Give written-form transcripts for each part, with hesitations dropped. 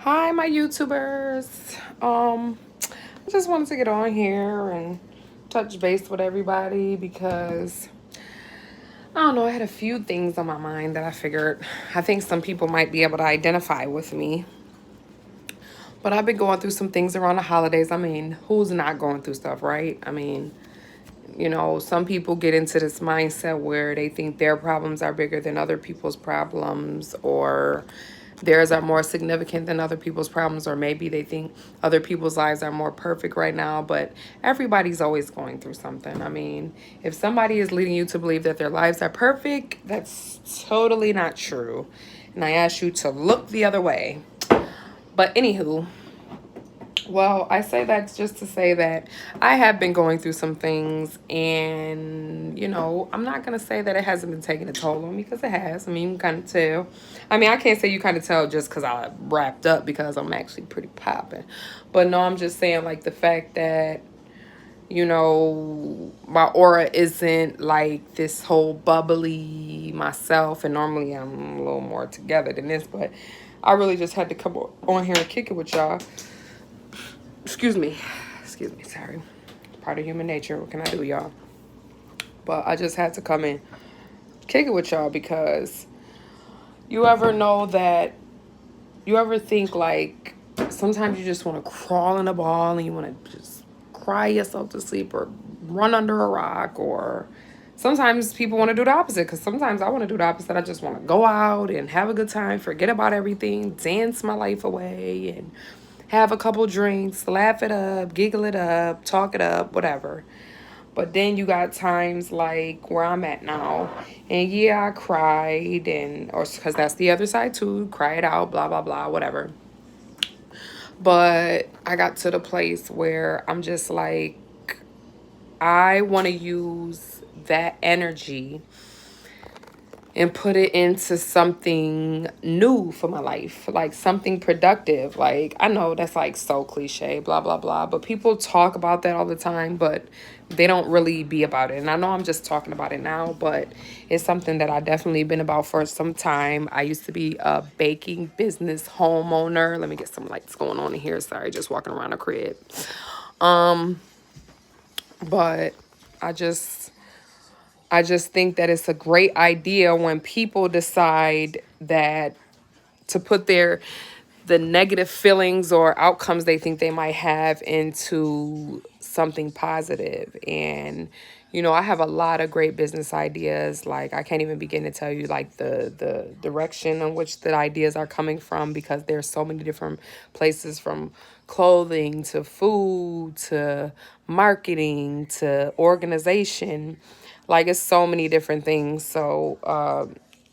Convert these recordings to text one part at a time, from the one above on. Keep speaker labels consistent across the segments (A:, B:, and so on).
A: Hi, my YouTubers. I just wanted to get on here and touch base with everybody because I don't know, I had a few things on my mind that I figured I think some people might be able to identify with me. But I've been going through some things around the holidays. I mean, who's not going through stuff, right? I mean, some people get into this mindset where they think their problems are bigger than other people's problems, or theirs are more significant than other people's problems, or maybe they think other people's lives are more perfect right now. But everybody's always going through something. I mean, if somebody is leading you to believe that their lives are perfect, that's totally not true. And I ask you to look the other way. But anywho, well, I say that just to say that I have been going through some things, and I'm not gonna say that it hasn't been taking a toll on me, because it has. I mean, you can kind of tell. I mean, I can't say you kind of tell just because I wrapped up, because I'm actually pretty popping. But no, I'm just saying, like, the fact that my aura isn't like this whole bubbly myself, and normally I'm a little more together than this, but I really just had to come on here and kick it with y'all. Excuse me. Excuse me, sorry. Part of human nature. What can I do, y'all? But I just had to come in, kick it with y'all, because you ever know that you ever think like sometimes you just want to crawl in a ball and you want to just cry yourself to sleep, or run under a rock, or sometimes people want to do the opposite, because sometimes I want to do the opposite. I just want to go out and have a good time, forget about everything, dance my life away, and have a couple drinks, laugh it up, giggle it up, talk it up, whatever. But then you got times like where I'm at now, and yeah, I cried, and or because that's the other side too, cry it out, blah blah blah, whatever. But I got to the place where I'm just like, I want to use that energy and put it into something new for my life, like something productive. Like, I know that's like so cliche, blah, blah, blah, but people talk about that all the time, but they don't really be about it. And I know I'm just talking about it now, but it's something that I definitely been about for some time. I used to be a baking business homeowner. Let me get some lights going on in here. Sorry, just walking around a crib. Um, but I just I just think that it's a great idea when people decide that to put the negative feelings or outcomes they think they might have into something positive. And I have a lot of great business ideas. Like, I can't even begin to tell you like the direction in which the ideas are coming from, because there's so many different places, from clothing to food to marketing to organization. Like, it's so many different things. So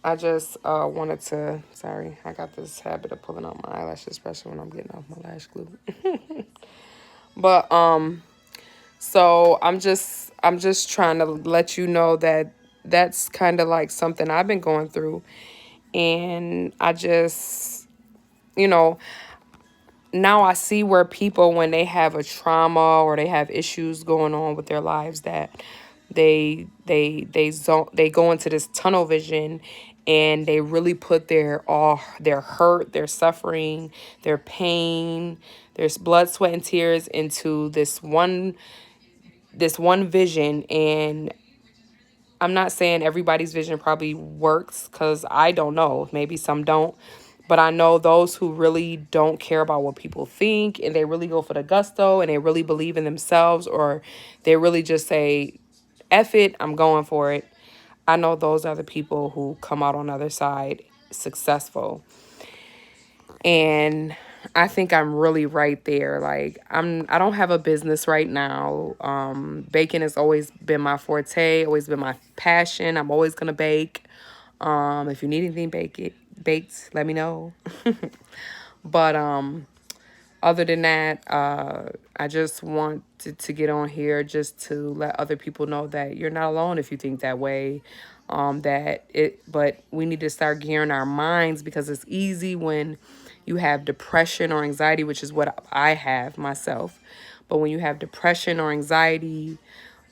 A: I just wanted to. Sorry, I got this habit of pulling out my eyelashes, especially when I'm getting off my lash glue. But so I'm just trying to let you know that that's kind of like something I've been going through, and I just you know now I see where people, when they have a trauma or they have issues going on with their lives, that they go into this tunnel vision, and they really put their hurt, their suffering, their pain, their blood, sweat, and tears into this one vision. And I'm not saying everybody's vision probably works, because I don't know. Maybe some don't. But I know those who really don't care about what people think, and they really go for the gusto, and they really believe in themselves, or they really just say, F it, I'm going for it. I know those are the people who come out on the other side successful. And I think I'm really right there. Like, I don't have a business right now. Baking has always been my forte, always been my passion. I'm always gonna bake. If you need anything baked, let me know. But other than that, I just want to get on here just to let other people know that you're not alone if you think that way. But we need to start gearing our minds, because it's easy when you have depression or anxiety, which is what I have myself. But when you have depression or anxiety,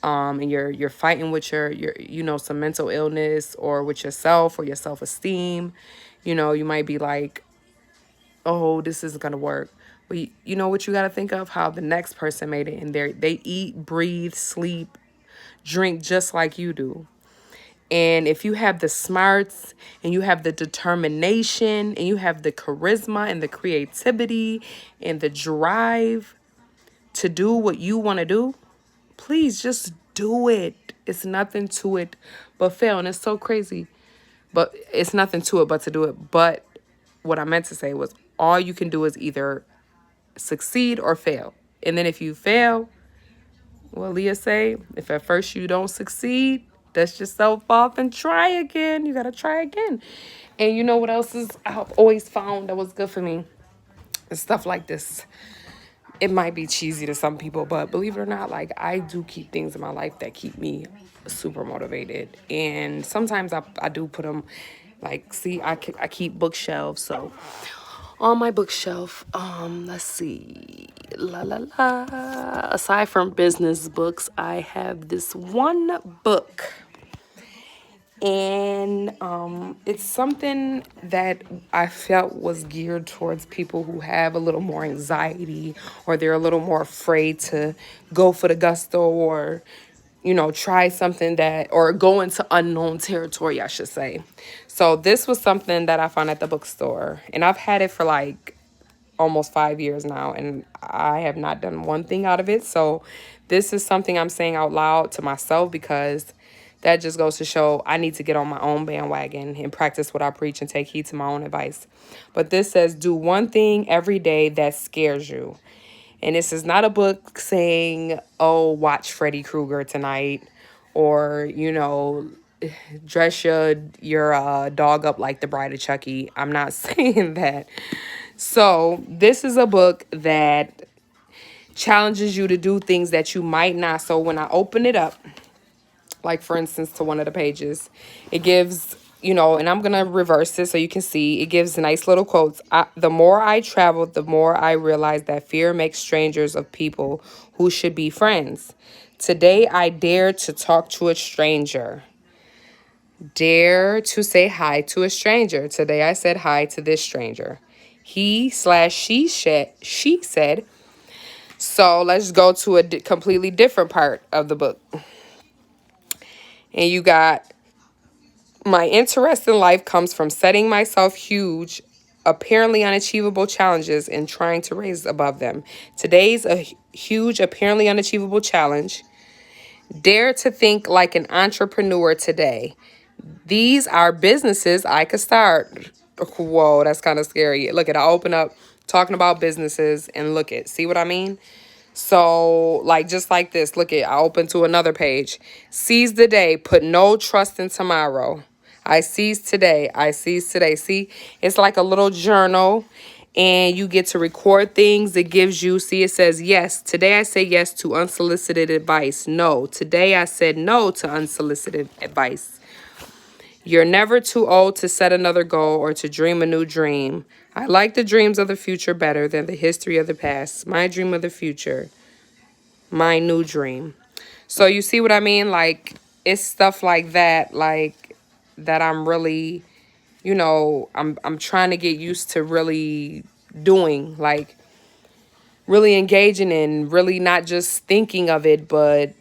A: and you're fighting with your some mental illness, or with yourself or your self esteem, you might be like, oh, this isn't gonna work. But you know what you gotta think of? How the next person made it, and they eat, breathe, sleep, drink just like you do. And if you have the smarts and you have the determination and you have the charisma and the creativity and the drive to do what you want to do, please just do it. It's nothing to it but fail. And it's so crazy. But it's nothing to it but to do it. But what I meant to say was all you can do is either succeed or fail. And then if you fail, well, Leah say, if at first you don't succeed, dust yourself off and try again. You gotta try again. And you know what else is I've always found that was good for me? It's stuff like this. It might be cheesy to some people, but believe it or not, like I do keep things in my life that keep me super motivated. And sometimes I do put them like, see, I keep bookshelves. So on my bookshelf, let's see, la la la. Aside from business books, I have this one book, and it's something that I felt was geared towards people who have a little more anxiety, or they're a little more afraid to go for the gusto, or try something that, or go into unknown territory, I should say. So this was something that I found at the bookstore, and I've had it for like almost 5 years now, and I have not done one thing out of it. So this is something I'm saying out loud to myself, because that just goes to show I need to get on my own bandwagon and practice what I preach and take heed to my own advice. But this says, do one thing every day that scares you. And this is not a book saying, oh, watch Freddy Krueger tonight, or, dress your dog up like the Bride of Chucky. I'm not saying that. So this is a book that challenges you to do things that you might not. So when I open it up, like for instance, to one of the pages, it gives, and I'm going to reverse it so you can see, it gives nice little quotes. The more I traveled, the more I realized that fear makes strangers of people who should be friends. Today, I dare to talk to a stranger. Dare to say hi to a stranger. Today, I said hi to this stranger. She said. So let's go to a completely different part of the book. And you got, my interest in life comes from setting myself huge, apparently unachievable challenges and trying to raise above them. Today's a huge, apparently unachievable challenge. Dare to think like an entrepreneur today. These are businesses I could start. Whoa, that's kind of scary. Look at, I open up talking about businesses and look at, see what I mean? So, like, just like this, look at, I open to another page. Seize the day, put no trust in tomorrow. I seize today, I seize today. See, it's like a little journal, and you get to record things. It gives you, see, it says, yes, today I say yes to unsolicited advice. No, today I said no to unsolicited advice. You're never too old to set another goal or to dream a new dream. I like the dreams of the future better than the history of the past. My dream of the future, my new dream. So you see what I mean? Like, it's stuff like that, like, that I'm really, I'm trying to get used to really doing, like, really engaging in, really not just thinking of it, but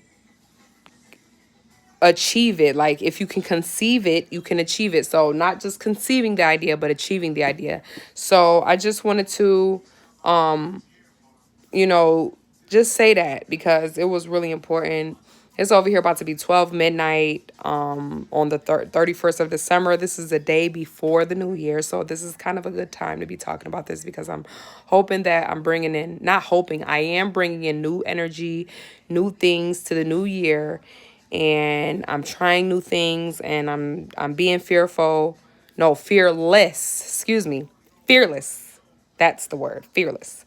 A: achieve it. Like, if you can conceive it, you can achieve it. So not just conceiving the idea, but achieving the idea. So I just wanted to you know just say that, because it was really important. It's over here about to be 12 midnight on the 31st of December. This is the day before the new year, so this is kind of a good time to be talking about this, because I'm hoping that I'm bringing in, not hoping, I am bringing in new energy, new things to the new year, and I'm trying new things, and I'm being fearful. No, fearless. Excuse me. Fearless. That's the word. Fearless.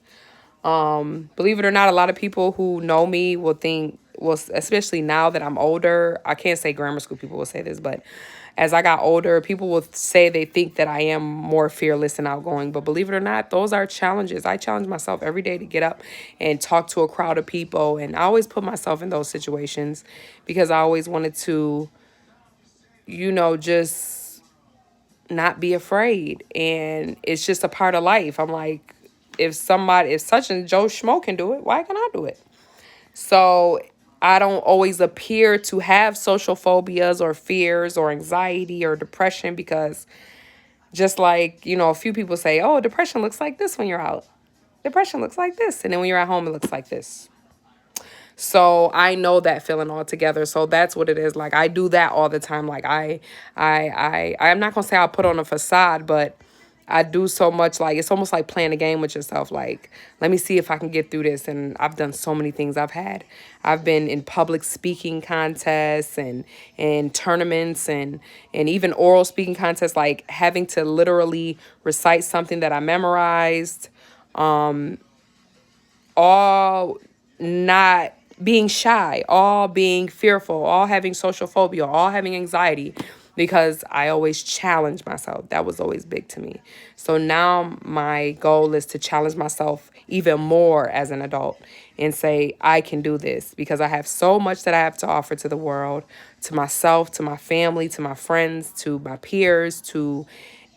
A: Believe it or not, a lot of people who know me will think, well, especially now that I'm older, I can't say grammar school people will say this, but as I got older, people will say they think that I am more fearless and outgoing. But believe it or not, those are challenges. I challenge myself every day to get up and talk to a crowd of people. And I always put myself in those situations because I always wanted to, just not be afraid. And it's just a part of life. I'm like, if such and Joe Schmo can do it, why can I do it? So I don't always appear to have social phobias or fears or anxiety or depression, because just like, a few people say, oh, depression looks like this when you're out. Depression looks like this. And then when you're at home, it looks like this. So I know that feeling altogether. So that's what it is. Like, I do that all the time. Like, I'm not gonna say I'll put on a facade, but I do so much. Like, it's almost like playing a game with yourself. Like, let me see if I can get through this. And I've done so many things. I've been in public speaking contests and tournaments and even oral speaking contests, like having to literally recite something that I memorized, all not being shy, all being fearful, all having social phobia, all having anxiety, because I always challenge myself. That was always big to me. So now my goal is to challenge myself even more as an adult and say, I can do this, because I have so much that I have to offer to the world, to myself, to my family, to my friends, to my peers, to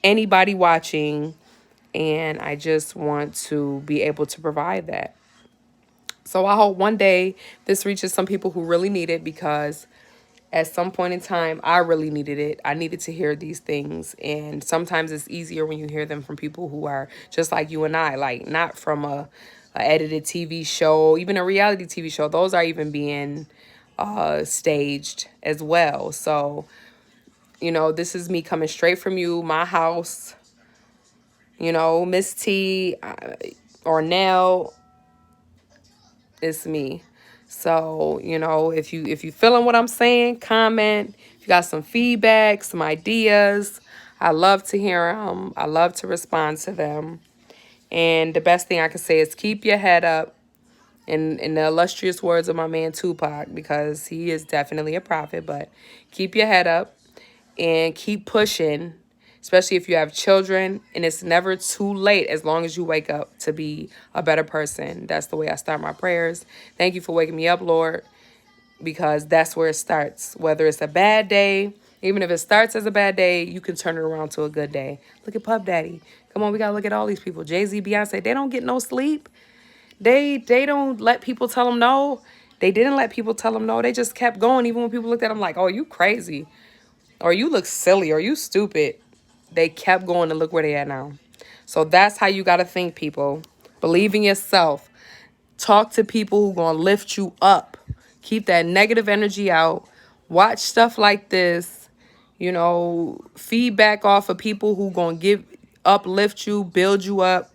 A: anybody watching. And I just want to be able to provide that. So I hope one day this reaches some people who really need it, because at some point in time, I really needed it. I needed to hear these things. And sometimes it's easier when you hear them from people who are just like you and I, like not from a edited TV show, even a reality TV show. Those are even being staged as well. So, this is me coming straight from you, my house, Miss T, or Nell. It's me. So, if you feeling what I'm saying, comment. If you got some feedback, some ideas, I love to hear them. I love to respond to them. And the best thing I can say is keep your head up, in the illustrious words of my man Tupac, because he is definitely a prophet. But keep your head up and keep pushing, especially if you have children. And it's never too late as long as you wake up to be a better person. That's the way I start my prayers. Thank you for waking me up, Lord, because that's where it starts. Whether it's a bad day, even if it starts as a bad day, you can turn it around to a good day. Look at Puff Daddy. Come on, we got to look at all these people. Jay-Z, Beyonce, they don't get no sleep. They don't let people tell them no. They didn't let people tell them no. They just kept going, even when people looked at them like, oh, you crazy, or you look silly, or you stupid. They kept going, and look where they at now. So that's how you got to think, people. Believe in yourself. Talk to people who going to lift you up. Keep that negative energy out. Watch stuff like this. Feedback off of people who going to uplift you, build you up,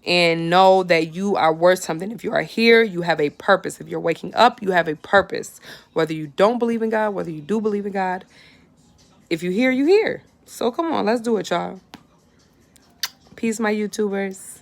A: and know that you are worth something. If you are here, you have a purpose. If you're waking up, you have a purpose. Whether you don't believe in God, whether you do believe in God, if you hear, you hear. So come on, let's do it, y'all. Peace, my YouTubers.